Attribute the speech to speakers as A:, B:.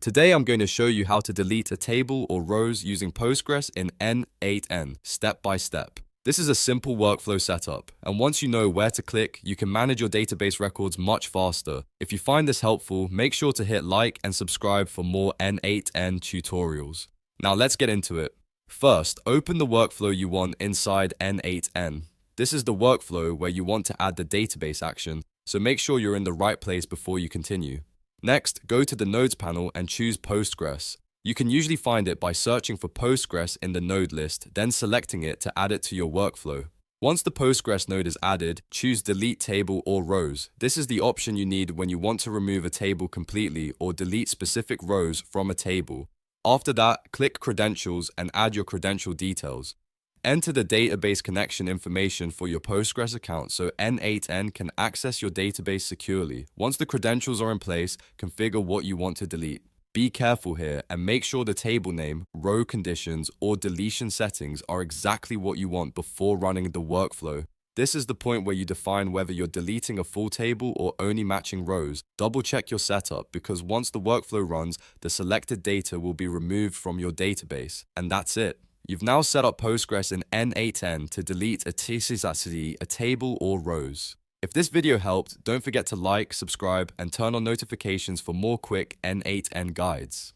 A: Today I'm going to show you how to delete a table or rows using Postgres in n8n, step by step. This is a simple workflow setup, and once you know where to click, you can manage your database records much faster. If you find this helpful, make sure to hit like and subscribe for more n8n tutorials. Now let's get into it. First, open the workflow you want inside n8n. This is the workflow where you want to add the database action, so make sure you're in the right place before you continue. Next, go to the Nodes panel and choose Postgres. You can usually find it by searching for Postgres in the node list, then selecting it to add it to your workflow. Once the Postgres node is added, choose Delete Table or Rows. This is the option you need when you want to remove a table completely or delete specific rows from a table. After that, click Credentials and add your credential details. Enter the database connection information for your Postgres account so n8n can access your database securely. Once the credentials are in place, configure what you want to delete. Be careful here and make sure the table name, row conditions, or deletion settings are exactly what you want before running the workflow. This is the point where you define whether you're deleting a full table or only matching rows. Double check your setup because once the workflow runs, the selected data will be removed from your database. And that's it. You've now set up Postgres in n8n to delete a table or rows. If this video helped, don't forget to like, subscribe, and turn on notifications for more quick n8n guides.